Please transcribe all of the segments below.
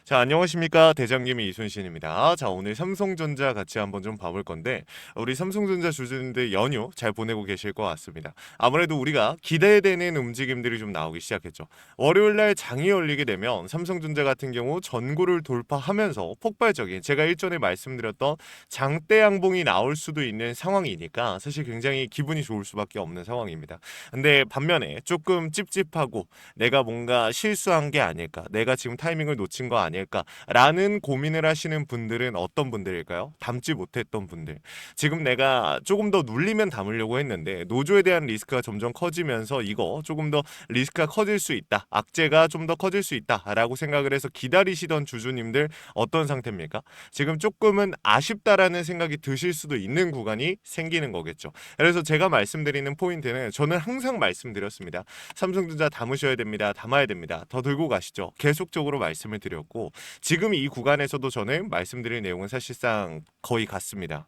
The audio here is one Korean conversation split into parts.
자, 안녕하십니까. 대장님이 이순신입니다. 자, 오늘 삼성전자 같이 한번 좀 봐볼 건데, 우리 삼성전자 주주님들 연휴 잘 보내고 계실 것 같습니다. 아무래도 우리가 기대되는 움직임들이 좀 나오기 시작했죠. 월요일날 장이 열리게 되면 삼성전자 같은 경우 전고를 돌파하면서 폭발적인, 제가 일전에 말씀드렸던 장대 양봉이 나올 수도 있는 상황이니까 사실 굉장히 기분이 좋을 수밖에 없는 상황입니다. 근데 반면에 조금 찝찝하고 내가 뭔가 실수한 게 아닐까, 내가 지금 타이밍을 놓친 거 아닐까라는 고민을 하시는 분들은 어떤 분들일까요? 담지 못했던 분들. 지금 내가 조금 더 눌리면 담으려고 했는데 노조에 대한 리스크가 점점 커지면서 이거 조금 더 리스크가 커질 수 있다, 악재가 좀 더 커질 수 있다라고 생각을 해서 기다리시던 주주님들 어떤 상태입니까? 지금 조금은 아쉽다라는 생각이 드실 수도 있는 구간이 생기는 거겠죠. 그래서 제가 말씀드리는 포인트는 저는 항상 말씀드렸습니다. 삼성전자 담으셔야 됩니다. 담아야 됩니다. 더 들고 가시죠. 계속적으로 말씀을 드렸고, 지금 이 구간에서도 저는 말씀드릴 내용은 사실상 거의 같습니다.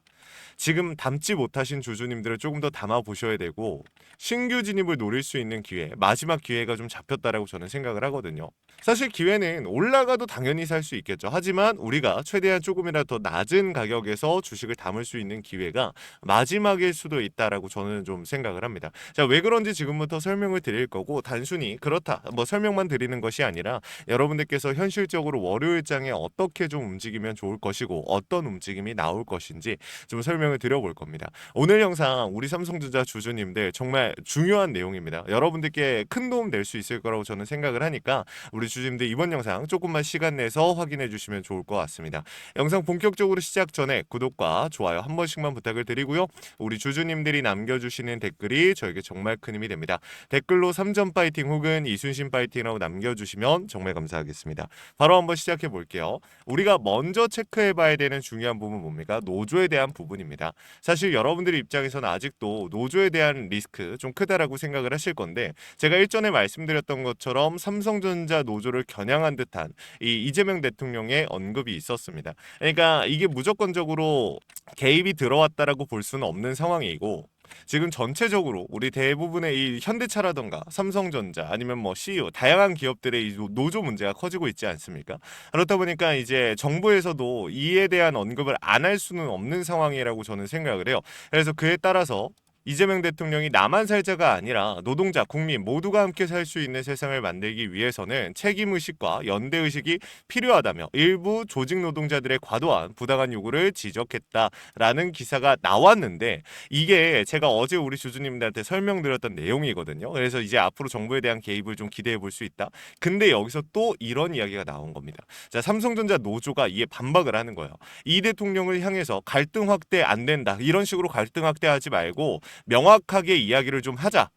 지금 담지 못하신 주주님들을 조금 더 담아 보셔야 되고, 신규 진입을 노릴 수 있는 기회, 마지막 기회가 좀 잡혔다라고 저는 생각을 하거든요. 사실 기회는 올라가도 당연히 살 수 있겠죠. 하지만 우리가 최대한 조금이라도 더 낮은 가격에서 주식을 담을 수 있는 기회가 마지막일 수도 있다라고 저는 좀 생각을 합니다. 자, 왜 그런지 지금부터 설명을 드릴 거고, 단순히 그렇다 뭐 설명만 드리는 것이 아니라 여러분들께서 현실적으로 월요일장에 어떻게 좀 움직이면 좋을 것이고 어떤 움직임이 나올 것인지 좀 설명을 드려볼 겁니다. 오늘 영상 우리 삼성전자 주주님들 정말 중요한 내용입니다. 여러분들께 큰 도움 될 수 있을 거라고 저는 생각을 하니까 우리 주주님들 이번 영상 조금만 시간 내서 확인해 주시면 좋을 것 같습니다. 영상 본격적으로 시작 전에 구독과 좋아요 한 번씩만 부탁을 드리고요. 우리 주주님들이 남겨주시는 댓글이 저에게 정말 큰 힘이 됩니다. 댓글로 3점 파이팅 혹은 이순신 파이팅이라고 남겨주시면 정말 감사하겠습니다. 바로 한번 시작해 볼게요. 우리가 먼저 체크해 봐야 되는 중요한 부분 뭡니까? 노조에 대한 부분입니다. 사실 여러분들 입장에서는 아직도 노조에 대한 리스크 좀 크다라고 생각을 하실 건데, 제가 일전에 말씀드렸던 것처럼 삼성전자 노조를 겨냥한 듯한 이 이재명 대통령의 언급이 있었습니다. 그러니까 이게 무조건적으로 개입이 들어왔다라고 볼 수는 없는 상황이고, 지금 전체적으로 우리 대부분의 이 현대차라던가 삼성전자 아니면 뭐 CEO 다양한 기업들의 이 노조 문제가 커지고 있지 않습니까? 그렇다 보니까 이제 정부에서도 이에 대한 언급을 안 할 수는 없는 상황이라고 저는 생각을 해요. 그래서 그에 따라서 이재명 대통령이 나만 살자가 아니라 노동자, 국민 모두가 함께 살 수 있는 세상을 만들기 위해서는 책임의식과 연대의식이 필요하다며 일부 조직 노동자들의 과도한 부당한 요구를 지적했다라는 기사가 나왔는데, 이게 제가 어제 우리 주주님들한테 설명드렸던 내용이거든요. 그래서 이제 앞으로 정부에 대한 개입을 좀 기대해 볼 수 있다. 근데 여기서 또 이런 이야기가 나온 겁니다. 자, 삼성전자 노조가 이에 반박을 하는 거예요. 이 대통령을 향해서 갈등 확대 안 된다, 이런 식으로 갈등 확대하지 말고 명확하게 이야기를 좀 하자.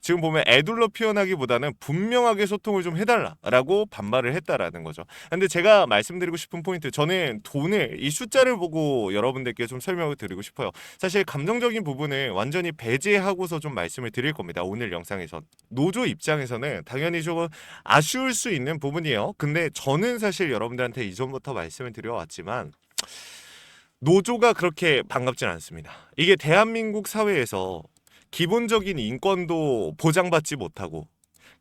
지금 보면 애둘러 표현하기보다는 분명하게 소통을 좀 해달라라고 반발을 했다라는 거죠. 근데 제가 말씀드리고 싶은 포인트, 저는 돈을 이 숫자를 보고 여러분들께 좀 설명을 드리고 싶어요. 사실 감정적인 부분을 완전히 배제하고서 좀 말씀을 드릴 겁니다. 오늘 영상에서 노조 입장에서는 당연히 조금 아쉬울 수 있는 부분이에요. 근데 저는 사실 여러분들한테 이전부터 말씀을 드려왔지만 노조가 그렇게 반갑진 않습니다. 이게 대한민국 사회에서 기본적인 인권도 보장받지 못하고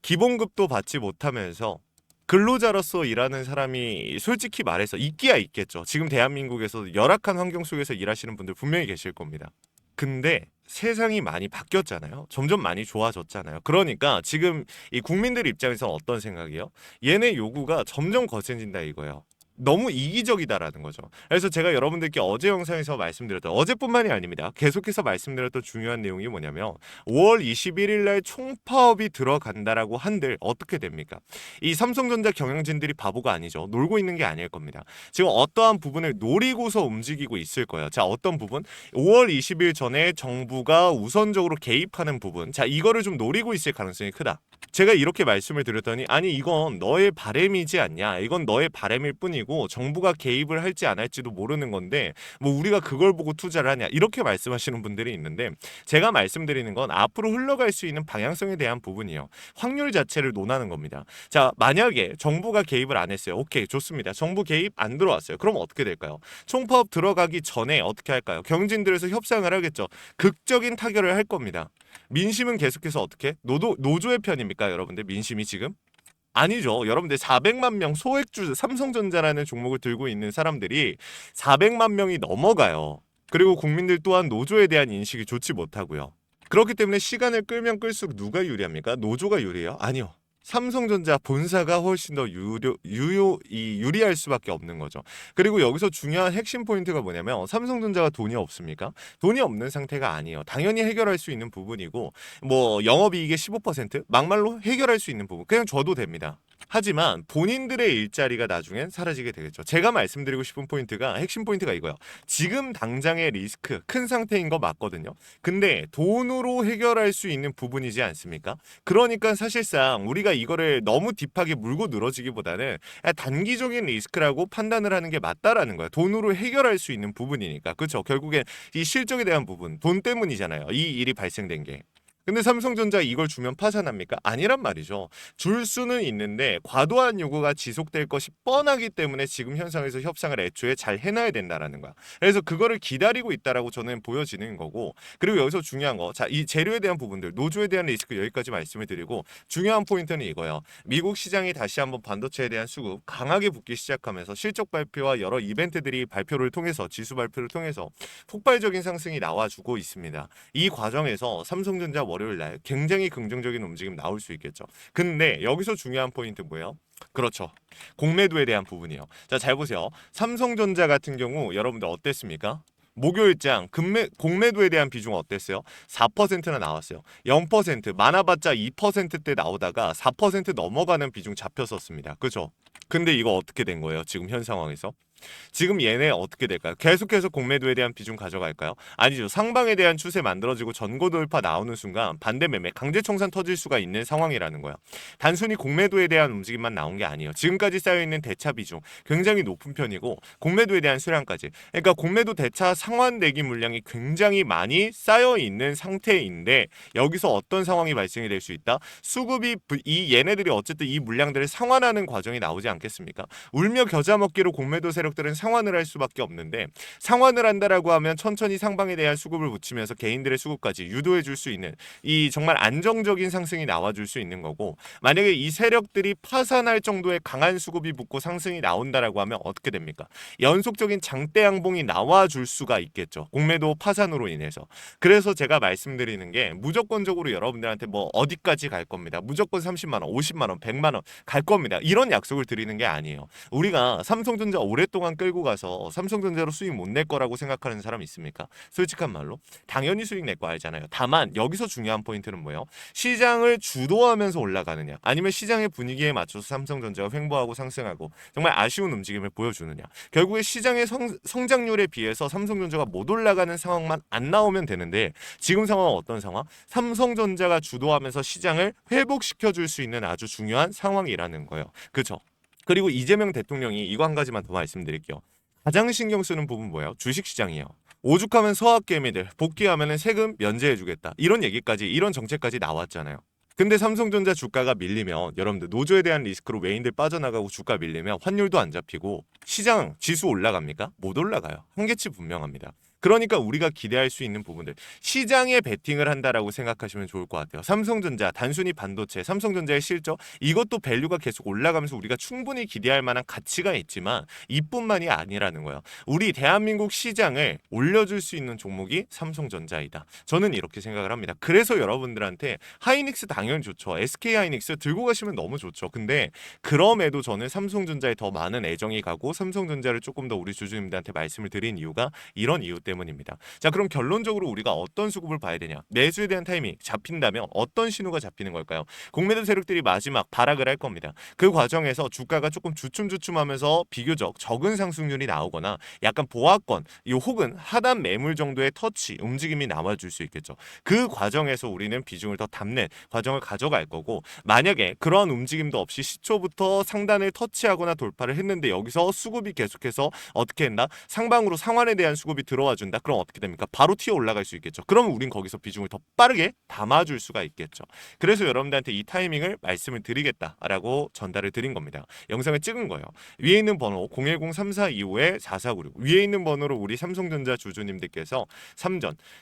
기본급도 받지 못하면서 근로자로서 일하는 사람이 솔직히 말해서 있기야 있겠죠. 지금 대한민국에서 열악한 환경 속에서 일하시는 분들 분명히 계실 겁니다. 근데 세상이 많이 바뀌었잖아요. 점점 많이 좋아졌잖아요. 그러니까 지금 이 국민들 입장에서는 어떤 생각이에요? 얘네 요구가 점점 거세진다 이거예요. 너무 이기적이다라는 거죠. 그래서 제가 여러분들께 어제 영상에서 말씀드렸던, 어제뿐만이 아닙니다, 계속해서 말씀드렸던 중요한 내용이 뭐냐면 5월 21일 날 총파업이 들어간다라고 한들 어떻게 됩니까? 이 삼성전자 경영진들이 바보가 아니죠. 놀고 있는 게 아닐 겁니다. 지금 어떠한 부분을 노리고서 움직이고 있을 거예요. 자, 어떤 부분? 5월 20일 전에 정부가 우선적으로 개입하는 부분, 자, 이거를 좀 노리고 있을 가능성이 크다. 제가 이렇게 말씀을 드렸더니, 아니 이건 너의 바램이지 않냐, 이건 너의 바램일 뿐이고 정부가 개입을 할지 안 할지도 모르는 건데 뭐 우리가 그걸 보고 투자를 하냐, 이렇게 말씀하시는 분들이 있는데, 제가 말씀드리는 건 앞으로 흘러갈 수 있는 방향성에 대한 부분이에요. 확률 자체를 논하는 겁니다. 자, 만약에 정부가 개입을 안 했어요. 오케이, 좋습니다. 정부 개입 안 들어왔어요. 그럼 어떻게 될까요? 총파업 들어가기 전에 어떻게 할까요? 경진들에서 협상을 하겠죠. 극적인 타결을 할 겁니다. 민심은 계속해서 어떻게? 노조의 편입니까, 여러분들? 민심이 지금? 아니죠. 여러분들 400만 명 소액주 삼성전자라는 종목을 들고 있는 사람들이 400만 명이 넘어가요. 그리고 국민들 또한 노조에 대한 인식이 좋지 못하고요. 그렇기 때문에 시간을 끌면 끌수록 누가 유리합니까? 노조가 유리해요? 아니요. 삼성전자 본사가 훨씬 더 유리할 수밖에 없는 거죠. 그리고 여기서 중요한 핵심 포인트가 뭐냐면 삼성전자가 돈이 없습니까? 돈이 없는 상태가 아니에요. 당연히 해결할 수 있는 부분이고 뭐 영업이익의 15% 막말로 해결할 수 있는 부분 그냥 줘도 됩니다. 하지만 본인들의 일자리가 나중엔 사라지게 되겠죠. 제가 말씀드리고 싶은 포인트가 핵심 포인트가 이거예요. 지금 당장의 리스크 큰 상태인 거 맞거든요. 근데 돈으로 해결할 수 있는 부분이지 않습니까? 그러니까 사실상 우리가 이거를 너무 딥하게 물고 늘어지기보다는 단기적인 리스크라고 판단을 하는 게 맞다라는 거예요. 돈으로 해결할 수 있는 부분이니까. 그렇죠. 결국엔 이 실적에 대한 부분, 돈 때문이잖아요. 이 일이 발생된 게. 근데 삼성전자 이걸 주면 파산합니까? 아니란 말이죠. 줄 수는 있는데 과도한 요구가 지속될 것이 뻔하기 때문에 지금 현상에서 협상을 애초에 잘 해놔야 된다라는 거야. 그래서 그거를 기다리고 있다라고 저는 보여지는 거고 그리고 여기서 중요한 거, 자, 이 재료에 대한 부분들, 노조에 대한 리스크 여기까지 말씀을 드리고 중요한 포인트는 이거예요. 미국 시장이 다시 한번 반도체에 대한 수급 강하게 붙기 시작하면서 실적 발표와 여러 이벤트들이 발표를 통해서 지수 발표를 통해서 폭발적인 상승이 나와주고 있습니다. 이 과정에서 삼성전자 월요일 날 굉장히 긍정적인 움직임 나올 수 있겠죠. 근데 여기서 중요한 포인트 뭐예요? 그렇죠. 공매도에 대한 부분이에요. 자, 잘 보세요. 삼성전자 같은 경우 여러분들 어땠습니까? 목요일장 공매도에 대한 비중 어땠어요? 4%나 나왔어요. 0% 많아봤자 2%대 나오다가 4% 넘어가는 비중 잡혔었습니다. 그죠? 근데 이거 어떻게 된 거예요? 지금 현 상황에서? 지금 얘네 어떻게 될까요? 계속해서 공매도에 대한 비중 가져갈까요? 아니죠. 상방에 대한 추세 만들어지고 전고 돌파 나오는 순간 반대 매매, 강제 청산 터질 수가 있는 상황이라는 거야. 단순히 공매도에 대한 움직임만 나온 게 아니에요. 지금까지 쌓여있는 대차 비중 굉장히 높은 편이고 공매도에 대한 수량까지. 그러니까 공매도 대차 상환 대기 물량이 굉장히 많이 쌓여있는 상태인데 여기서 어떤 상황이 발생이 될 수 있다? 수급이 얘네들이 어쨌든 이 물량들을 상환하는 과정이 나오지 않겠습니까? 울며 겨자 먹기로 공매도 세력들은 상환을 할 수밖에 없는데 상환을 한다라고 하면 천천히 상방에 대한 수급을 붙이면서 개인들의 수급까지 유도해 줄 수 있는 이 정말 안정적인 상승이 나와줄 수 있는 거고 만약에 이 세력들이 파산할 정도의 강한 수급이 붙고 상승이 나온다라고 하면 어떻게 됩니까? 연속적인 장대 양봉이 나와줄 수가 있겠죠. 공매도 파산으로 인해서. 그래서 제가 말씀드리는 게 무조건적으로 여러분들한테 뭐 어디까지 갈 겁니다. 무조건 30만 원, 50만 원, 100만 원 갈 겁니다. 이런 약속을 드리는 게 아니에요. 우리가 삼성전자 오랫동안 끌고 가서 삼성전자로 수익 못 낼 거라고 생각하는 사람 있습니까? 솔직한 말로 당연히 수익 낼 거 알잖아요. 다만 여기서 중요한 포인트는 뭐예요? 시장을 주도하면서 올라가느냐 아니면 시장의 분위기에 맞춰서 삼성전자가 횡보하고 상승하고 정말 아쉬운 움직임을 보여주느냐. 결국에 시장의 성장률에 비해서 삼성전자가 못 올라가는 상황만 안 나오면 되는데 지금 상황은 어떤 상황? 삼성전자가 주도하면서 시장을 회복시켜 줄 수 있는 아주 중요한 상황이라는 거예요. 그렇죠? 그리고 이재명 대통령이 이거 한 가지만 더 말씀드릴게요. 가장 신경 쓰는 부분 뭐예요? 주식시장이에요. 오죽하면 서학개미들 복귀하면 세금 면제해주겠다. 이런 얘기까지 이런 정책까지 나왔잖아요. 근데 삼성전자 주가가 밀리면 여러분들 노조에 대한 리스크로 외인들 빠져나가고 주가 밀리면 환율도 안 잡히고 시장 지수 올라갑니까? 못 올라가요. 한계치 분명합니다. 그러니까 우리가 기대할 수 있는 부분들 시장에 베팅을 한다라고 생각하시면 좋을 것 같아요. 삼성전자 단순히 반도체, 삼성전자의 실적 이것도 밸류가 계속 올라가면서 우리가 충분히 기대할 만한 가치가 있지만 이뿐만이 아니라는 거예요. 우리 대한민국 시장을 올려줄 수 있는 종목이 삼성전자이다. 저는 이렇게 생각을 합니다. 그래서 여러분들한테 하이닉스 당연히 좋죠. SK 하이닉스 들고 가시면 너무 좋죠. 근데 그럼에도 저는 삼성전자에 더 많은 애정이 가고 삼성전자를 조금 더 우리 주주님들한테 말씀을 드린 이유가 이런 이유 때문입니다. 자, 그럼 결론적으로 우리가 어떤 수급을 봐야 되냐? 매수에 대한 타이밍 잡힌다면 어떤 신호가 잡히는 걸까요? 공매도 세력들이 마지막 발악을 할 겁니다. 그 과정에서 주가가 조금 주춤주춤하면서 비교적 적은 상승률이 나오거나 약간 보합권 혹은 하단 매물 정도의 터치 움직임이 나와줄 수 있겠죠. 그 과정에서 우리는 비중을 더 담는 과정을 가져갈 거고 만약에 그러한 움직임도 없이 시초부터 상단을 터치하거나 돌파를 했는데 여기서 수급이 계속해서 어떻게 했나? 상방으로 상환에 대한 수급이 들어와 보여준다. 그럼 어떻게 됩니까? 바로 튀어 올라갈 수 있겠죠. 그러면 우린 거기서 비중을 더 빠르게 담아줄 수가 있겠죠. 그래서 여러분들한테 이 타이밍을 말씀을 드리겠다라고 전달을 드린 겁니다. 영상을 찍은 거예요. 위에 있는 번호 010-3425-4496 위에 있는 번호로 우리 삼성전자 주주님들께서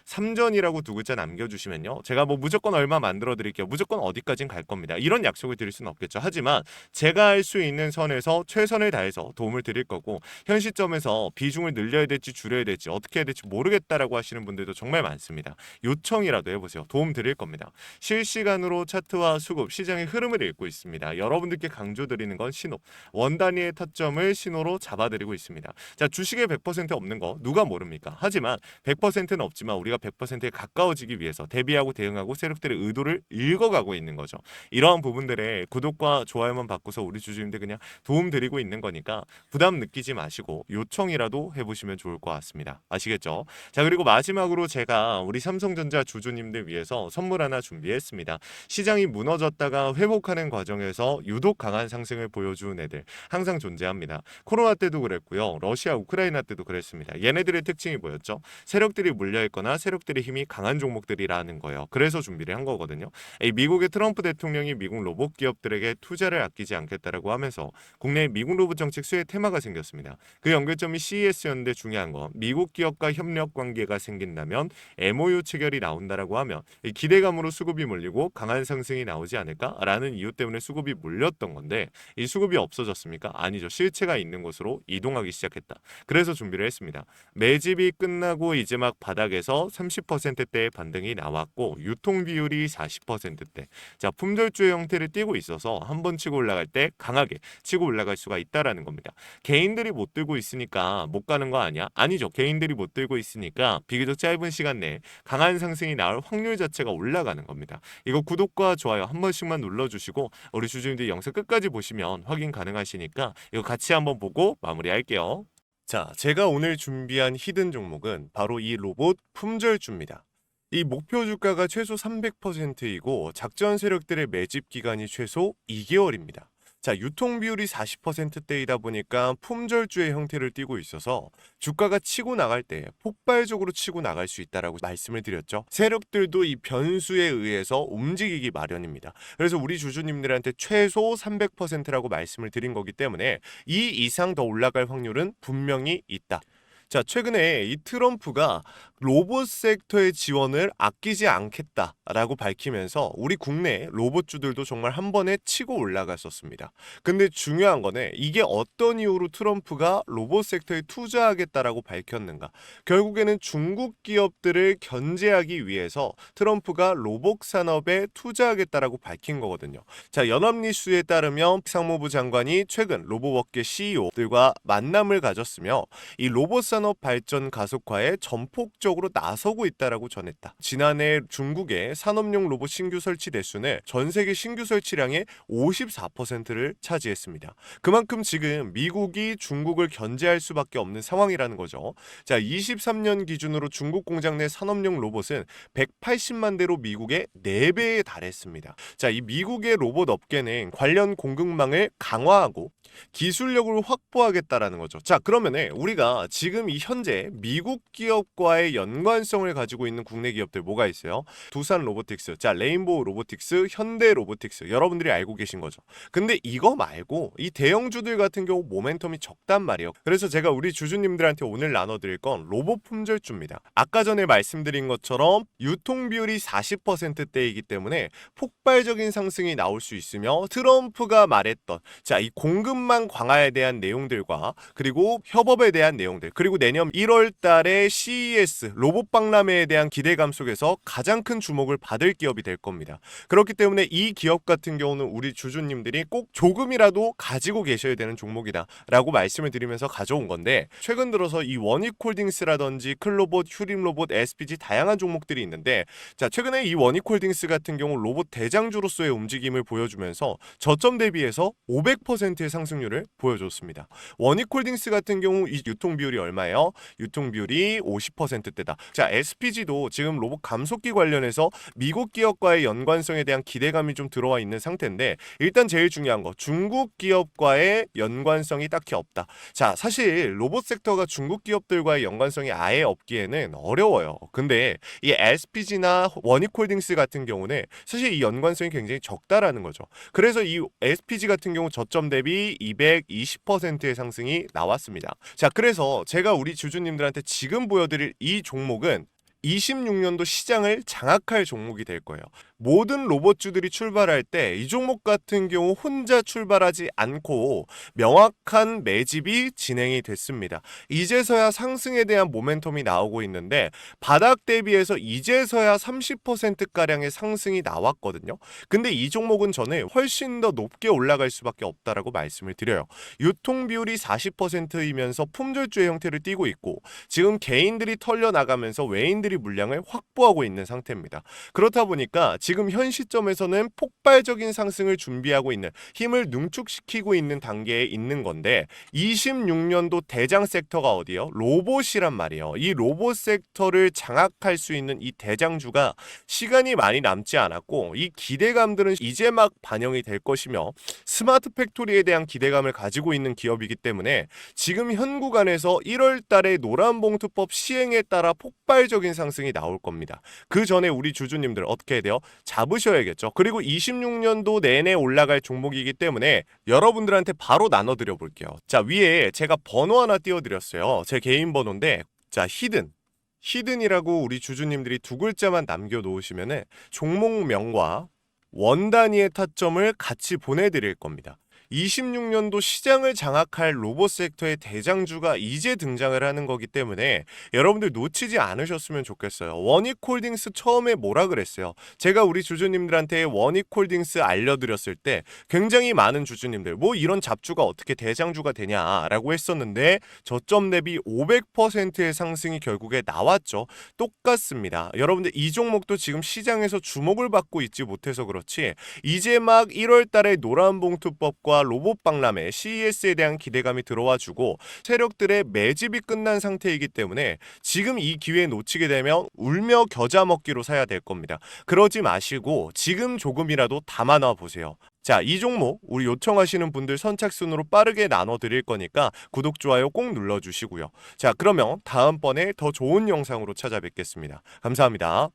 삼전이라고 두 글자 남겨주시면요. 제가 뭐 무조건 얼마 만들어 드릴게요. 무조건 어디까진 갈 겁니다. 이런 약속을 드릴 수는 없겠죠. 하지만 제가 할 수 있는 선에서 최선을 다해서 도움을 드릴 거고 현 시점에서 비중을 늘려야 될지 줄여야 될지 어떻게 해야 될지 모르겠다라고 하시는 분들도 정말 많습니다. 요청이라도 해보세요. 도움 드릴 겁니다. 실시간으로 차트와 수급, 시장의 흐름을 읽고 있습니다. 여러분들께 강조드리는 건 신호, 원 단위의 타점을 신호로 잡아드리고 있습니다. 자, 주식에 100% 없는 거 누가 모릅니까? 하지만 100%는 없지만 우리가 100%에 가까워지기 위해서 대비하고 대응하고 세력들의 의도를 읽어가고 있는 거죠. 이러한 부분들에 구독과 좋아요만 받고서 우리 주주님들 그냥 도움 드리고 있는 거니까 부담 느끼지 마시고 요청이라도 해보시면 좋을 것 같습니다. 아시겠죠? 자, 그리고 마지막으로 제가 우리 삼성전자 주주님들 위해서 선물 하나 준비했습니다. 시장이 무너졌다가 회복하는 과정에서 유독 강한 상승을 보여준 애들 항상 존재합니다. 코로나 때도 그랬고요. 러시아 우크라이나 때도 그랬습니다. 얘네들의 특징이 뭐였죠? 세력들이 물려있거나 세력들의 힘이 강한 종목들이라는 거예요. 그래서 준비를 한 거거든요. 미국의 트럼프 대통령이 미국 로봇 기업들에게 투자를 아끼지 않겠다라고 하면서 국내 미국 로봇 정책 수혜 테마가 생겼습니다. 그 연결점이 CES였는데 중요한 건 미국 기업과 협력 관계가 생긴다면 MOU 체결이 나온다라고 하면 기대감으로 수급이 몰리고 강한 상승이 나오지 않을까라는 이유 때문에 수급이 몰렸던 건데 이 수급이 없어졌습니까? 아니죠. 실체가 있는 곳으로 이동하기 시작했다. 그래서 준비를 했습니다. 매집이 끝나고 이제 막 바닥에서 30%대의 반등이 나왔고 유통 비율이 40%대. 자, 품절주의 형태를 띠고 있어서 한번 치고 올라갈 때 강하게 치고 올라갈 수가 있다라는 겁니다. 개인들이 못 들고 있으니까 못 가는 거 아니야? 아니죠. 개인들이 못 들고 있으니까 비교적 짧은 시간 내에 강한 상승이 나올 확률 자체가 올라가는 겁니다. 이거 구독과 좋아요 한 번씩만 눌러주시고 우리 주주님들 영상 끝까지 보시면 확인 가능하시니까 이거 같이 한번 보고 마무리할게요. 자, 제가 오늘 준비한 히든 종목은 바로 이 로봇 품절주입니다. 이 목표 주가가 최소 300%이고 작전 세력들의 매집 기간이 최소 2개월입니다. 자, 유통 비율이 40%대이다 보니까 품절주의 형태를 띠고 있어서 주가가 치고 나갈 때 폭발적으로 치고 나갈 수 있다라고 말씀을 드렸죠. 세력들도 이 변수에 의해서 움직이기 마련입니다. 그래서 우리 주주님들한테 최소 300%라고 말씀을 드린 거기 때문에 이 이상 더 올라갈 확률은 분명히 있다. 자, 최근에 이 트럼프가 로봇 섹터의 지원을 아끼지 않겠다라고 밝히면서 우리 국내 로봇주들도 정말 한 번에 치고 올라갔었습니다. 근데 중요한 거는 이게 어떤 이유로 트럼프가 로봇 섹터에 투자하겠다라고 밝혔는가? 결국에는 중국 기업들을 견제하기 위해서 트럼프가 로봇 산업에 투자하겠다라고 밝힌 거거든요. 자, 연합뉴스에 따르면 상무부 장관이 최근 로봇업계 CEO들과 만남을 가졌으며 이 로봇 산업 발전 가속화에 전폭적으로 나서고 있다라고 전했다. 지난해 중국의 산업용 로봇 신규 설치 대수는 전 세계 신규 설치량의 54%를 차지했습니다. 그만큼 지금 미국이 중국을 견제할 수밖에 없는 상황이라는 거죠. 자, 23년 기준으로 중국 공장 내 산업용 로봇은 180만 대로 미국의 4배에 달했습니다. 자, 이 미국의 로봇 업계는 관련 공급망을 강화하고 기술력을 확보하겠다라는 거죠. 자, 그러면은 우리가 지금 이 현재 미국 기업과의 연관성을 가지고 있는 국내 기업들 뭐가 있어요? 두산 로보틱스, 자, 레인보우 로보틱스, 현대 로보틱스, 여러분들이 알고 계신 거죠. 근데 이거 말고 이 대형주들 같은 경우 모멘텀이 적단 말이에요. 그래서 제가 우리 주주님들한테 오늘 나눠드릴 건 로봇 품절주입니다. 아까 전에 말씀드린 것처럼 유통 비율이 40%대이기 때문에 폭발적인 상승이 나올 수 있으며 트럼프가 말했던 자, 이 공급망 강화에 대한 내용들과 그리고 협업에 대한 내용들 그리고 내년 1월 달에 CES 로봇 박람회에 대한 기대감 속에서 가장 큰 주목을 받을 기업이 될 겁니다. 그렇기 때문에 이 기업 같은 경우는 우리 주주님들이 꼭 조금이라도 가지고 계셔야 되는 종목이다 라고 말씀을 드리면서 가져온 건데 최근 들어서 이 원익홀딩스라든지 클로봇, 휴림로봇, SPG 다양한 종목들이 있는데 자, 최근에 이 원익홀딩스 같은 경우 로봇 대장주로서의 움직임을 보여주면서 저점 대비해서 500%의 상승률을 보여줬습니다. 원익홀딩스 같은 경우 이 유통 비율이 얼마예요? 유통 비율이 50%대 때다. 자, SPG도 지금 로봇 감속기 관련해서 미국 기업과의 연관성에 대한 기대감이 좀 들어와 있는 상태인데, 일단 제일 중요한 거, 중국 기업과의 연관성이 딱히 없다. 자, 사실 로봇 섹터가 중국 기업들과의 연관성이 아예 없기에는 어려워요. 근데 이 SPG나 원익홀딩스 같은 경우는 사실 이 연관성이 굉장히 적다라는 거죠. 그래서 이 SPG 같은 경우 저점 대비 220%의 상승이 나왔습니다. 자, 그래서 제가 우리 주주님들한테 지금 보여드릴 이 종목은 26년도 시장을 장악할 종목이 될 거예요. 모든 로봇주들이 출발할 때 이 종목 같은 경우 혼자 출발하지 않고 명확한 매집이 진행이 됐습니다. 이제서야 상승에 대한 모멘텀이 나오고 있는데, 바닥 대비해서 이제서야 30%가량의 상승이 나왔거든요. 근데 이 종목은 저는 훨씬 더 높게 올라갈 수밖에 없다라고 말씀을 드려요. 유통 비율이 40%이면서 품절주의 형태를 띠고 있고, 지금 개인들이 털려나가면서 외인들이 물량을 확보하고 있는 상태입니다. 그렇다 보니까 지금 현 시점에서는 폭발적인 상승을 준비하고 있는, 힘을 능축시키고 있는 단계에 있는 건데, 26년도 대장 섹터가 어디요? 로봇이란 말이에요. 이 로봇 섹터를 장악할 수 있는 이 대장주가 시간이 많이 남지 않았고, 이 기대감들은 이제 막 반영이 될 것이며, 스마트 팩토리에 대한 기대감을 가지고 있는 기업이기 때문에 지금 현 구간에서 1월 달에 노란봉투법 시행에 따라 폭발적인 상승이 나올 겁니다. 그 전에 우리 주주님들 어떻게 해야 돼요? 잡으셔야겠죠. 그리고 26년도 내내 올라갈 종목이기 때문에 여러분들한테 바로 나눠드려 볼게요. 자, 위에 제가 번호 하나 띄워드렸어요. 제 개인 번호인데, 자, 히든이라고 우리 주주님들이 두 글자만 남겨놓으시면은 종목명과 원 단위의 타점을 같이 보내드릴 겁니다. 26년도 시장을 장악할 로봇 섹터의 대장주가 이제 등장을 하는 거기 때문에 여러분들 놓치지 않으셨으면 좋겠어요. 원익홀딩스 처음에 뭐라 그랬어요? 제가 우리 주주님들한테 원익홀딩스 알려드렸을 때 굉장히 많은 주주님들 뭐 이런 잡주가 어떻게 대장주가 되냐라고 했었는데, 저점 대비 500%의 상승이 결국에 나왔죠. 똑같습니다. 여러분들 이 종목도 지금 시장에서 주목을 받고 있지 못해서 그렇지, 이제 막 1월 달에 노란봉투법과 로봇 박람회 CES에 대한 기대감이 들어와주고 세력들의 매집이 끝난 상태이기 때문에 지금 이 기회 놓치게 되면 울며 겨자 먹기로 사야 될 겁니다. 그러지 마시고 지금 조금이라도 담아놔 보세요. 자, 이 종목 우리 요청하시는 분들 선착순으로 빠르게 나눠드릴 거니까 구독, 좋아요 꼭 눌러주시고요. 자, 그러면 다음번에 더 좋은 영상으로 찾아뵙겠습니다. 감사합니다.